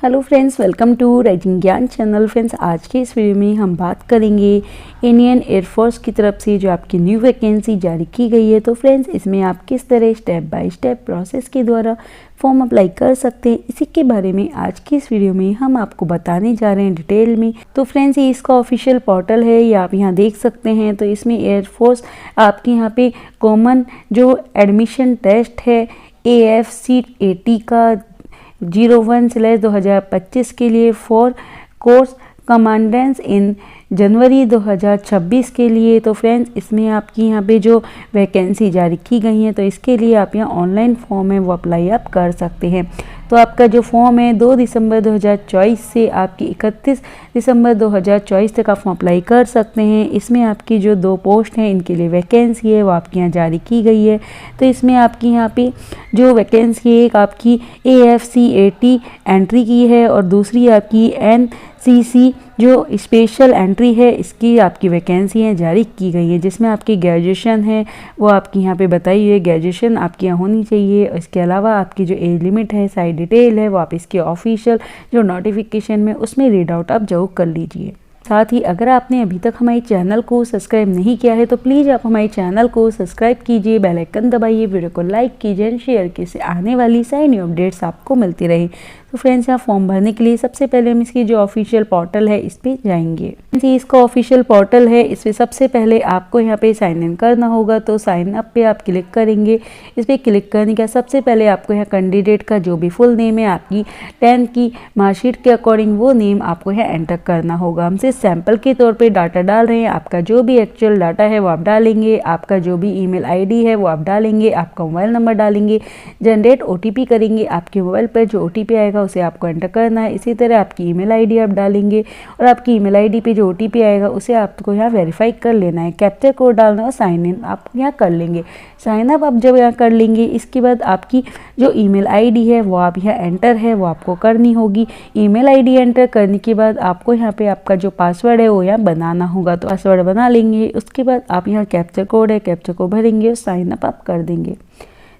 Hello friends, welcome to rising Gyan channel. Friends, आज के इस वीडियो में हम बात करेंगे इंडियन एयरफोर्स की तरफ से जो आपकी न्यू वैकेंसी जारी की गई है। तो फ्रेंड्स, इसमें आप किस तरह स्टेप बाय स्टेप प्रोसेस के द्वारा फॉर्म अप्लाई कर सकते हैं, इसी के बारे में आज की इस वीडियो में हम आपको बताने जा रहे हैं डिटेल में। तो फ्रेंड्स, ये इसका ऑफिशियल पोर्टल है, ये आप यहाँ देख सकते हैं। तो इसमें एयरफोर्स आपके यहाँ पे कॉमन जो एडमिशन टेस्ट है AFCAT का 01/2025 के लिए फॉर कोर्स कमांडेंट्स इन जनवरी 2026 के लिए। तो फ्रेंड्स, इसमें आपकी यहाँ पे जो वैकेंसी जारी की गई है, तो इसके लिए आप यहाँ ऑनलाइन फॉर्म है वो अप्लाई आप कर सकते हैं। तो आपका जो फॉर्म है 2 दिसंबर 2024 से आपकी 31 दिसंबर 2024 तक आप फॉर्म अप्लाई कर सकते हैं। इसमें आपकी जो 2 पोस्ट हैं इनके लिए वैकेंसी है वो आपके यहाँ जारी की गई है। तो इसमें आपकी यहाँ पे जो वैकेंसी है, एक आपकी AFCAT एंट्री की है और दूसरी आपकी NCC जो स्पेशल एंट्री है, इसकी आपकी वैकेंसी है जारी की गई है, जिसमें आपकी ग्रेजुएशन है वो आपकी यहाँ पे बताई हुई है। ग्रेजुएशन आपकी यहाँ होनी चाहिए। इसके अलावा आपकी जो एज लिमिट है, सारी डिटेल है वो आप इसके ऑफिशियल जो नोटिफिकेशन में उसमें रीड आउट आप जरूर कर लीजिए। साथ ही अगर आपने अभी तक हमारे चैनल को सब्सक्राइब नहीं किया है तो प्लीज़ आप हमारे चैनल को सब्सक्राइब कीजिए, बेल आइकन दबाइए, वीडियो को लाइक कीजिए, शेयर कीजिए, इससे आने वाली सारी न्यू अपडेट्स आपको मिलती रहे। तो फ्रेंड्स, यहाँ फॉर्म भरने के लिए सबसे पहले हम इसकी जो ऑफिशियल पोर्टल है इस पर जाएंगे। ये इसका ऑफिशियल पोर्टल है, इस पर सबसे पहले आपको यहाँ पे साइन इन करना होगा। तो साइन अप पे आप क्लिक करेंगे। इस पर क्लिक करने के सबसे पहले आपको यहाँ कैंडिडेट का जो भी फुल नेम है, आपकी 10th की मार्कशीट के अकॉर्डिंग वो नेम आपको यहाँ एंटर करना होगा। हमसे सैंपल के तौर पे डाटा डाल रहे हैं, आपका जो भी एक्चुअल डाटा है वो आप डालेंगे, आपका जो भी ईमेल आईडी है वो आप डालेंगे, आपका मोबाइल नंबर डालेंगे, जनरेट OTP करेंगे। आपके मोबाइल पर जो OTP आएगा उसे आपको एंटर करना है। इसी तरह आपकी ईमेल आईडी आप डालेंगे और आपकी ईमेल आईडी पे जो OTP आएगा उसे आपको यहाँ वेरीफाई कर लेना है। कैप्चर कोड डालना और साइन इन आप यहाँ कर लेंगे। साइन अप आप जब यहाँ कर लेंगे, इसके बाद आपकी जो ईमेल आईडी है वो आप यहाँ एंटर है वो आपको करनी होगी। ईमेल आईडी एंटर करने के बाद आपको यहाँ पे आपका जो पासवर्ड है वो यहाँ बनाना होगा। तो पासवर्ड बना लेंगे। उसके बाद आप यहाँ कैप्चर कोड है, कैप्चर को भरेंगे और साइन अप आप कर देंगे।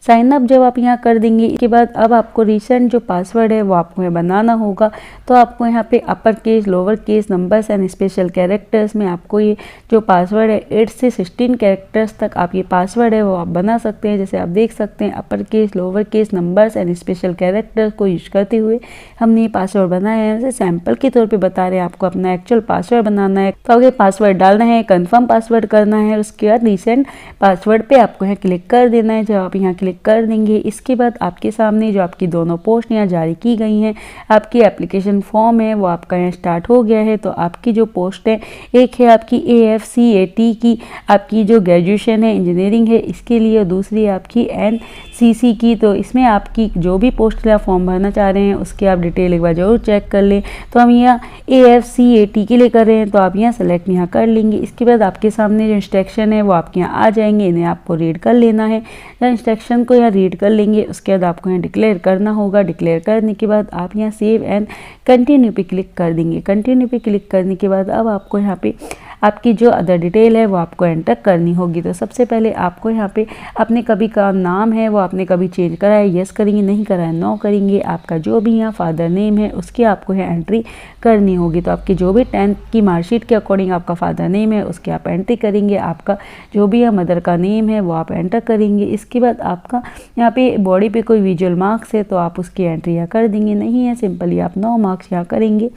साइन अप जब आप यहाँ कर देंगे, इसके बाद अब आपको रिसेंट जो पासवर्ड है वो आपको यहाँ बनाना होगा। तो आपको यहाँ पे upper case, lower case, numbers and special characters में आपको ये जो पासवर्ड है 8 से 16 कैरेक्टर्स तक आप ये पासवर्ड है वो आप बना सकते हैं। जैसे आप देख सकते हैं, upper case, lower case, numbers and special characters को यूज करते हुए हमने ये पासवर्ड बनाया है। जैसे सैम्पल के तौर पर बता रहे हैं, आपको अपना एक्चुअल पासवर्ड बनाना है। तो आपको पासवर्ड डालना है, कन्फर्म पासवर्ड करना है। उसके बाद रिसेंट पासवर्ड पे आपको यहाँ क्लिक कर देना है। जब आप यहाँ क्लिक कर देंगे, इसके बाद आपके सामने जो आपकी दोनों पोस्ट यहाँ जारी की गई हैं, आपकी एप्लीकेशन फॉर्म है वो आपका यहाँ स्टार्ट हो गया है। तो आपकी जो पोस्ट है, एक है आपकी AFCAT की आपकी जो ग्रेजुएशन है इंजीनियरिंग है इसके लिए, और दूसरी है आपकी NCC की। तो इसमें आपकी जो भी पोस्ट के लिए आप फॉर्म भरना चाह रहे हैं उसके आप डिटेल एक बार जरूर चेक कर लें। तो हम यहाँ AFCAT के लिए कर रहे हैं, तो आप यहाँ सेलेक्ट यहाँ कर लेंगे। इसके बाद आपके सामने जो इंस्ट्रक्शन है वो आपके यहाँ आ जाएंगे, इन्हें आपको रीड कर लेना है। इंस्ट्रक्शन को यहाँ रीड कर लेंगे, उसके बाद आपको यहाँ डिक्लेयर करना होगा। डिक्लेयर करने के बाद आप यहाँ सेव एंड कंटिन्यू पे क्लिक कर देंगे। कंटिन्यू पे क्लिक करने के बाद अब आपको यहाँ पे आपकी जो अदर डिटेल है वो आपको एंटर करनी होगी। तो सबसे पहले आपको यहाँ पे अपने कभी का नाम है वो आपने कभी चेंज करा है, यस करेंगे, नहीं करा है, नो करेंगे। आपका जो भी यहाँ फादर नेम है उसकी आपको यहाँ एंट्री करनी होगी। तो आपकी जो भी 10th की मार्कशीट के अकॉर्डिंग आपका फादर नेम है उसके आप एंट्री करेंगे। आपका जो भी मदर का नेम है वो आप एंटर करेंगे। इसके बाद आपका यहाँ पे बॉडी पे कोई विजुअल मार्क्स है तो आप उसकी एंट्री यहाँ कर देंगे, नहीं है सिंपली आप 9 मार्क्स यहाँ करेंगे।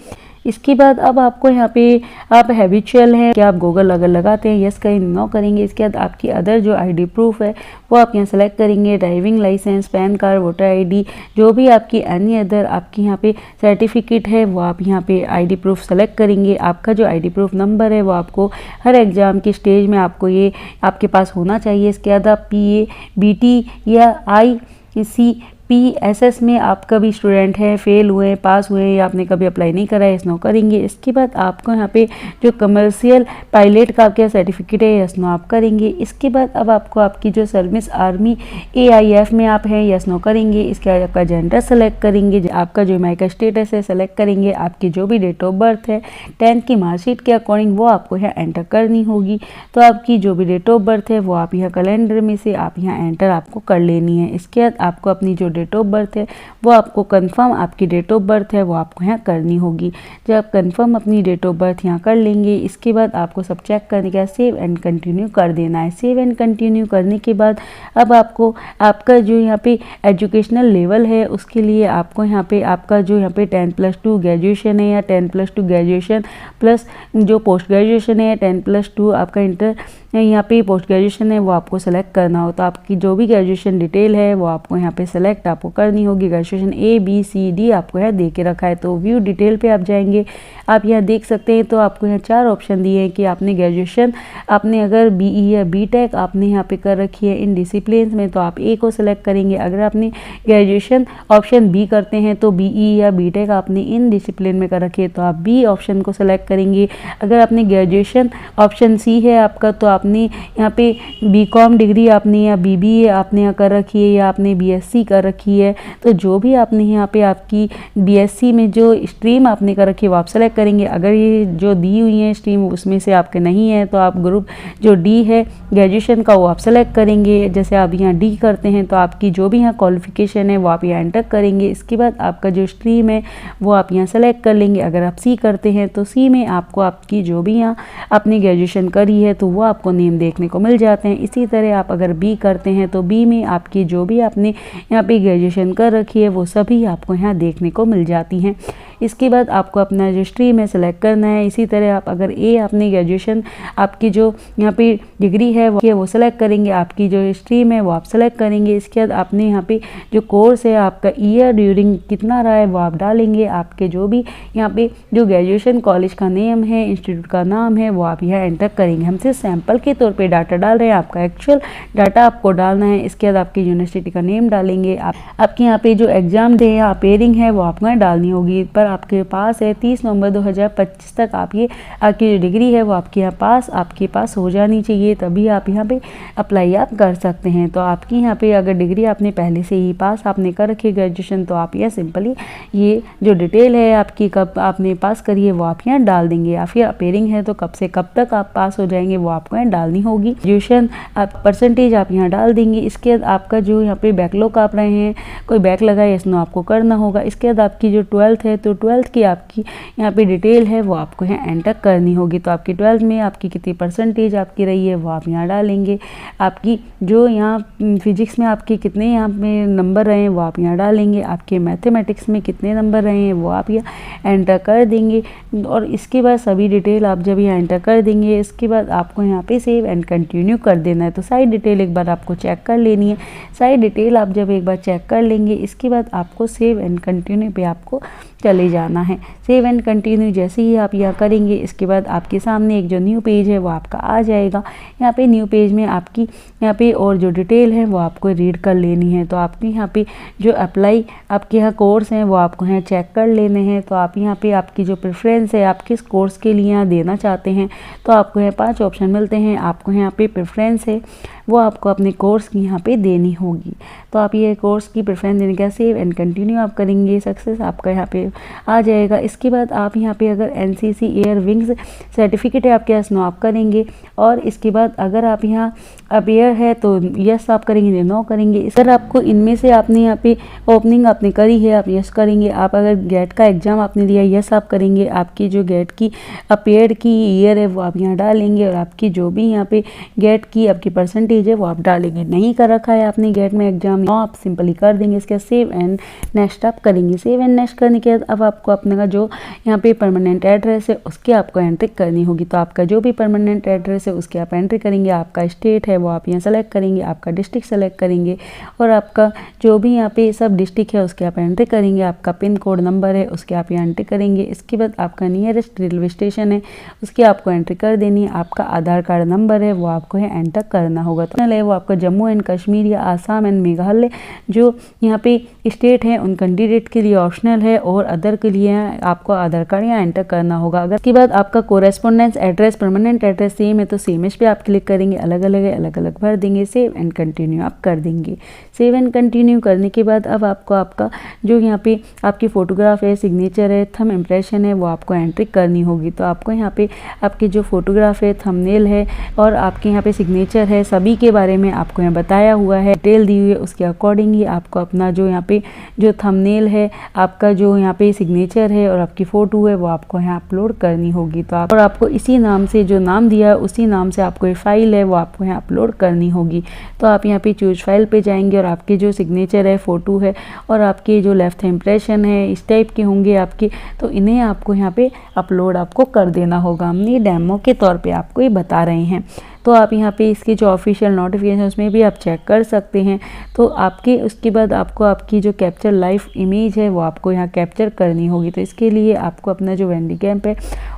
इसके बाद अब आपको यहाँ पे आप हैबिचुअल हैं क्या, आप गूगल अगर लगाते हैं, यस करेंगे, नो करेंगे। इसके बाद आपकी अदर जो ID प्रूफ है वो आप यहाँ सेलेक्ट करेंगे। Driving licence, PAN card, voter ID, जो भी आपकी एनी अदर आपकी यहाँ पे सर्टिफिकेट है वो आप यहाँ पे ID प्रूफ सेलेक्ट करेंगे। आपका जो ID प्रूफ नंबर है वो आपको हर एग्ज़ाम की स्टेज में आपको ये आपके पास होना चाहिए। इसके बाद आप PA, BT या ICPSS में आप कभी स्टूडेंट हैं, फेल हुए हैं, पास हुए हैं या आपने कभी अप्लाई नहीं करा है, यस नो करेंगे। इसके बाद आपको यहाँ पे जो कमर्शियल पायलट का आपका सर्टिफिकेट है, यस नो आप करेंगे। इसके बाद अब आपको आपकी जो सर्विस आर्मी AIF में आप हैं, यस नो करेंगे। इसके बाद आपका जेंडर सेलेक्ट करेंगे, आपका जो एमआई का स्टेटस है सेलेक्ट करेंगे। आपकी जो भी डेट ऑफ बर्थ है 10th की मार्कशीट के अकॉर्डिंग वो आपको यहाँ एंटर करनी होगी। तो आपकी जो भी डेट ऑफ बर्थ है वो आप यहाँ कैलेंडर में से आप यहाँ एंटर आपको कर लेनी है। इसके बाद आपको अपनी जो डेट ऑफ बर्थ है वो आपको कंफर्म आपकी डेट ऑफ बर्थ है वो आपको यहाँ करनी होगी। जब आप कंफर्म अपनी डेट ऑफ बर्थ यहाँ कर लेंगे, इसके बाद आपको सब चेक करने के बाद सेव एंड कंटिन्यू कर देना है। सेव एंड कंटिन्यू करने के बाद अब आपको आपका जो यहाँ पे एजुकेशनल लेवल है उसके लिए आपको यहाँ पे आपका जो यहाँ पे 10+2 ग्रेजुएशन है या 10+2 ग्रेजुएशन प्लस जो पोस्ट ग्रेजुएशन है 10+2 आपका इंटर यहाँ पे पोस्ट ग्रेजुएशन है वो आपको सेलेक्ट करना हो। तो आपकी जो भी ग्रेजुएशन डिटेल है वो आपको यहाँ पे सेलेक्ट आपको करनी होगी। ग्रेजुएशन ABCD आपको यहाँ दे के रखा है। तो व्यू डिटेल पे आप जाएंगे, आप यहाँ देख सकते हैं। तो आपको यहाँ 4 ऑप्शन दिए हैं कि आपने ग्रेजुएशन आपने अगर BE या BTech आपने यहाँ पे कर रखी है इन डिसिप्लिन में तो आप A को सिलेक्ट करेंगे। अगर आपने ग्रेजुएशन ऑप्शन B करते हैं तो BE या BTech आपने इन डिसिप्लिन में कर रखी है तो आप B ऑप्शन को सिलेक्ट करेंगे। अगर आपने ग्रेजुएशन ऑप्शन C है आपका तो आपने यहाँ पे BCom डिग्री आपने या BBA आपने यहाँ कर रखी है या आपने BSc कर रखी है तो जो भी आपने यहाँ पे आपकी BSc में जो स्ट्रीम आपने कर रखी है वो आप सेलेक्ट करेंगे। अगर ये जो दी हुई है स्ट्रीम उसमें से आपके नहीं है तो आप ग्रुप जो D है ग्रेजुएशन का वो आप सेलेक्ट करेंगे। जैसे आप यहाँ D करते हैं तो आपकी जो भी यहाँ क्वालिफिकेशन है वो आप यहाँ एंटर करेंगे। इसके बाद आपका जो स्ट्रीम है वो आप यहाँ सेलेक्ट कर लेंगे। अगर आप C करते हैं तो C में आपको आपकी जो भी यहाँ आपने ग्रेजुएशन करी है तो वो आपको नेम देखने को मिल जाते हैं। इसी तरह आप अगर B करते हैं तो B में आपकी जो भी आपने यहाँ पे ग्रेजुएशन कर रखी है वो सभी आपको यहाँ देखने को मिल जाती हैं। इसके बाद आपको अपना जो स्ट्रीम है सेलेक्ट करना है। इसी तरह आप अगर A आपने ग्रेजुएशन आपकी जो यहाँ पे डिग्री है वो सेलेक्ट करेंगे। आपकी जो स्ट्रीम है वो आप सेलेक्ट करेंगे। इसके बाद आपने यहाँ पे जो कोर्स है आपका ईयर ड्यूरिंग कितना रहा है वो आप डालेंगे। आपके जो भी यहाँ पे जो ग्रेजुएशन कॉलेज का नेम है इंस्टीट्यूट का नाम है वो आप यहाँ एंटर करेंगे। हम सिर्फ सैंपल के तौर पे डाटा डाल रहे हैं, आपका एक्चुअल डाटा आपको डालना है। इसके बाद आपकी यूनिवर्सिटी का नेम डालेंगे। आपके यहाँ पे जो एग्जाम डे या अपेयरिंग है वो आपको यहाँ डालनी होगी। पर आपके पास है 30 नवंबर 2025 तक आप ये आपकी जो डिग्री है वो आपके पास हो जानी चाहिए, तभी आप यहाँ पे अप्लाई आप कर सकते हैं। तो आपकी यहाँ पे अगर डिग्री आपने पहले से ही पास आपने कर रखी है ग्रेजुएशन तो आप यह सिंपली ये जो डिटेल है आपकी कब आपने पास करी है वो आप यहाँ डाल देंगे। या फिर अपेयरिंग है तो कब से कब तक आप पास हो जाएंगे वो आपको यहाँ डालनी होगी। ग्रेजुएशन आप परसेंटेज आप यहाँ डाल देंगे। इसके बाद आपका जो यहाँ पे बैकलॉग आप रहे हैं कोई बैक लगा है इसमें आपको करना होगा। इसके बाद आपकी जो 12th है तो 12th की आपकी यहाँ पे डिटेल है वो आपको यहाँ एंटर करनी होगी। तो आपकी 12th में आपकी कितनी परसेंटेज आपकी रही है वो आप यहाँ डालेंगे। आपकी जो यहाँ फिजिक्स में आपके कितने यहाँ पे नंबर रहे हैं वो आप यहाँ डालेंगे। आपके मैथमेटिक्स में कितने नंबर रहे हैं वो आप यहाँ एंटर कर देंगे। और इसके बाद सभी डिटेल आप जब यहाँ एंटर कर देंगे इसके बाद आपको यहाँ पे सेव एंड कंटिन्यू कर देना है। तो सारी डिटेल एक बार आपको चेक कर लेनी है। सारी डिटेल आप जब एक बार चेक कर लेंगे इसके बाद आपको सेव एंड कंटिन्यू पे आपको चले जाना है। सेव एंड कंटिन्यू जैसे ही आप यहाँ करेंगे इसके बाद आपके सामने एक जो न्यू पेज है वो आपका आ जाएगा। यहाँ पे न्यू पेज में आपकी यहाँ पे और जो डिटेल है वो आपको रीड कर लेनी है। तो आपके यहाँ पे जो अप्लाई आपके यहाँ कोर्स हैं वो आपको यहाँ चेक कर लेने हैं। तो आप यहाँ पे आपकी जो प्रेफरेंस है आप किस कोर्स के लिए यहाँ देना चाहते हैं तो आपको यहाँ 5 ऑप्शन मिलते हैं। आपको यहाँ पे प्रेफरेंस है वो आपको अपने कोर्स की यहाँ पे देनी होगी। तो आप ये कोर्स की प्रेफरेंस देने का सेव एंड कंटिन्यू आप करेंगे, सक्सेस आपका यहाँ पे आ जाएगा। इसके बाद आप यहाँ पे अगर NCC एयर विंग्स सर्टिफिकेट है आपके पास नो आप करेंगे। और इसके बाद अगर आप यहाँ अपेयर है तो यस आप करेंगे, नो करेंगे। अगर आपको इनमें से आपने यहाँ पे ओपनिंग आपने करी है आप यस करेंगे। आप अगर गेट का एग्जाम आपने दिया यस आप करेंगे। आपकी जो गेट की अपेयर की ईयर है वो आप यहाँ डालेंगे। और आपकी जो भी यहाँ पे गेट की आपकी परसेंटेज है वो आप डालेंगे। नहीं कर रखा है आपने गेट में एग्जाम नो आप सिंपली कर देंगे। इसके बाद सेव एंड नेक्स्ट आप करेंगे। सेव एंड नेक्स्ट करने के बाद अब आपको अपने जो यहाँ पे परमानेंट एड्रेस है उसकी आपको एंट्री करनी होगी। तो आपका जो भी परमानेंट एड्रेस है उसकी आप एंट्री करेंगे। आपका स्टेट है वो आप यहाँ सेलेक्ट करेंगे, आपका डिस्ट्रिक्ट सेलेक्ट करेंगे और आपका जो भी यहाँ पे सब डिस्ट्रिक्ट है उसके आप एंट्री करेंगे। आपका पिन कोड नंबर है उसके आप यहाँ एंट्री करेंगे। इसके बाद आपका नियरेस्ट रेलवे स्टेशन है उसकी आपको एंट्री कर देनी है। आपका आधार कार्ड नंबर है वो आपको यहाँ एंटर करना होगा। तो है वो आपका जम्मू एंड कश्मीर या आसाम एंड मेघालय जो यहाँ पे स्टेट है उन कैंडिडेट के लिए ऑप्शनल है और अदर के लिए आपको आधार कार्ड यहाँ एंटर करना होगा। अगर इसके बाद आपका correspondence address permanent address same है तो सेम पे आप क्लिक करेंगे, अलग अलग भर देंगे, सेव एंड कंटिन्यू आप कर देंगे। सेव एंड कंटिन्यू करने के बाद अब आपको आपका जो यहाँ पे आपकी फोटोग्राफ है, सिग्नेचर है, थंब इम्प्रेशन है वो आपको एंट्री करनी होगी। तो आपको यहाँ पे आपकी जो फोटोग्राफ है, थंबनेल है और आपके यहाँ पे सिग्नेचर है सभी सभी के बारे में आपको यहाँ बताया हुआ है, डिटेल दी हुई है। उसके अकॉर्डिंग ही आपको अपना जो यहाँ पे जो थंबनेल है, आपका जो यहाँ पे सिग्नेचर है और आपकी फ़ोटो है वो आपको यहाँ अपलोड करनी होगी। तो आपको इसी नाम से जो नाम दिया है उसी नाम से आपको ये फाइल है वो आपको यहाँ अपलोड करनी होगी। तो आप यहाँ पे चूज फाइल पे जाएंगे और आपके जो सिग्नेचर है, फ़ोटो है और आपके जो लेफ्ट इंप्रेशन है इस टाइप के होंगे आपके, तो इन्हें आपको यहाँ पे अपलोड आपको कर देना होगा। हम ये डेमो के तौर पे आपको ये बता रहे हैं। तो आप यहाँ पे इसके जो ऑफिशियल नोटिफिकेशन उसमें भी आप चेक कर सकते हैं। तो आपके उसके बाद आपको आपकी जो कैप्चर लाइव इमेज है वो आपको यहाँ कैप्चर करनी होगी। तो इसके लिए आपको अपना जो वैंडीकैम है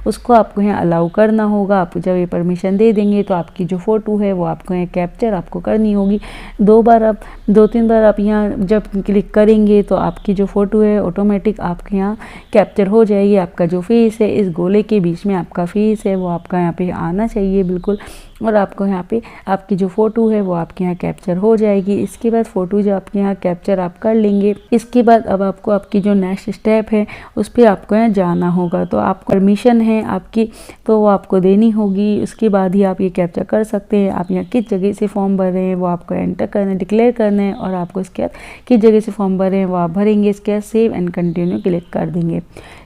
उसको आपको यहाँ अलाउ करना होगा। आप जब ये परमिशन दे देंगे तो आपकी जो फ़ोटो है वो आपको यहाँ कैप्चर आपको करनी होगी। 2-3 बार आप यहाँ जब क्लिक करेंगे तो आपकी जो फ़ोटो है ऑटोमेटिक आपके यहाँ कैप्चर हो जाएगी। आपका जो फेस है, इस गोले के बीच में आपका फेस है वो आपका यहाँ पे आना चाहिए बिल्कुल, और आपको यहाँ पे आपकी जो फ़ोटो है वो आपके यहाँ कैप्चर हो जाएगी। इसके बाद फ़ोटो जो आपके यहाँ कैप्चर आप कर लेंगे, इसके बाद अब आपको आपकी जो नेक्स्ट स्टेप है उस पर आपको यहाँ जाना होगा। तो आप परमिशन है आपकी तो वो आपको देनी होगी, उसके बाद ही आप ये कैप्चर कर सकते हैं। आप यहाँ किस जगह से फॉर्म भर रहे हैं वो आपको एंटर करना है, डिक्लेयर करना है, और आपको इसके बाद किस जगह से फॉर्म भर रहे हैं वो आप भरेंगे। इसके बाद सेव एंड कंटिन्यू क्लिक कर देंगे।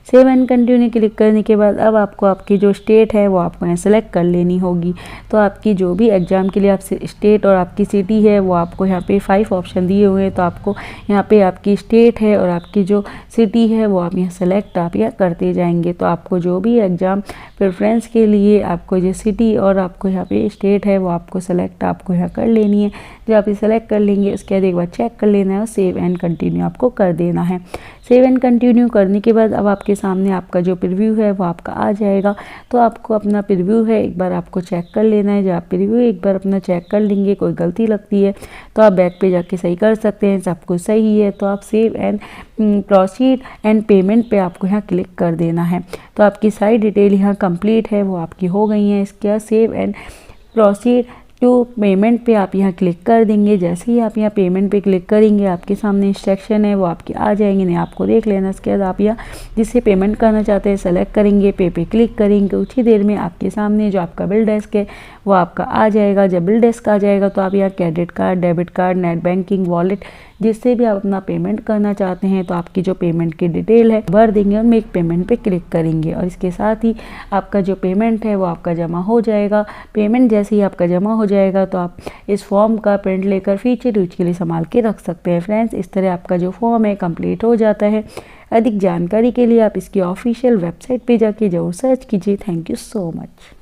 सेव एंड कंटिन्यू क्लिक करने के बाद अब आपको आपकी जो स्टेट है वो आपको यहाँ सेलेक्ट कर लेनी होगी। तो आपकी जो भी एग्ज़ाम के लिए आप स्टेट और आपकी सिटी है वो आपको यहाँ पे 5 ऑप्शन दिए हुए हैं। तो आपको यहाँ पे आपकी स्टेट है और आपकी जो सिटी है वो आप यहाँ सेलेक्ट आप यहाँ करते जाएंगे। तो आपको जो भी एग्ज़ाम प्रेफरेंस के लिए आपको जो सिटी और आपको यहाँ पे स्टेट है वो आपको सेलेक्ट आपको यहाँ कर लेनी है। जब आप ये सेलेक्ट कर लेंगे उसके बाद एक बार चेक कर लेना है और सेव एंड कंटिन्यू आपको कर देना है। सेव एंड कंटिन्यू करने के बाद अब आपके सामने आपका जो प्रीव्यू है वो आपका आ जाएगा। तो आपको अपना प्रीव्यू है एक बार आपको चेक कर लेना है। जब आप प्रीव्यू एक बार अपना चेक कर लेंगे, कोई गलती लगती है तो आप बैक पे जाके सही कर सकते हैं। सब कुछ सही है तो आप save and proceed and payment पे आपको यहाँ क्लिक कर देना है। तो आपकी सारी डिटेल यहाँ कंप्लीट है वो आपकी हो गई है। इसके बाद save and proceed to payment पे आप यहाँ क्लिक कर देंगे। जैसे ही आप यहाँ पेमेंट पे क्लिक करेंगे आपके सामने इंस्ट्रक्शन है वो आपके आ जाएंगे, नहीं आपको देख लेना। इसके बाद आप यहाँ जिससे पेमेंट करना चाहते हैं सेलेक्ट करेंगे, पे क्लिक करेंगे। उसी देर में आपके सामने जो आपका बिल डेस्क है वो आपका आ जाएगा। जब बिल डेस्क आ जाएगा तो आप यहाँ credit card, debit card, net banking, wallet जिससे भी आप अपना पेमेंट करना चाहते हैं तो आपकी जो पेमेंट की डिटेल है भर देंगे और मेक पेमेंट पे क्लिक करेंगे। और इसके साथ ही आपका जो पेमेंट है वो आपका जमा हो जाएगा। पेमेंट जैसे ही आपका जमा हो जाएगा तो आप इस फॉर्म का प्रिंट लेकर फ्यूचर यूज के लिए संभाल के रख सकते हैं। फ्रेंड्स, इस तरह आपका जो फॉर्म है कंप्लीट हो जाता है। अधिक जानकारी के लिए आप इसकी ऑफिशियल वेबसाइट पे जाके जरूर सर्च कीजिए। Thank you so much.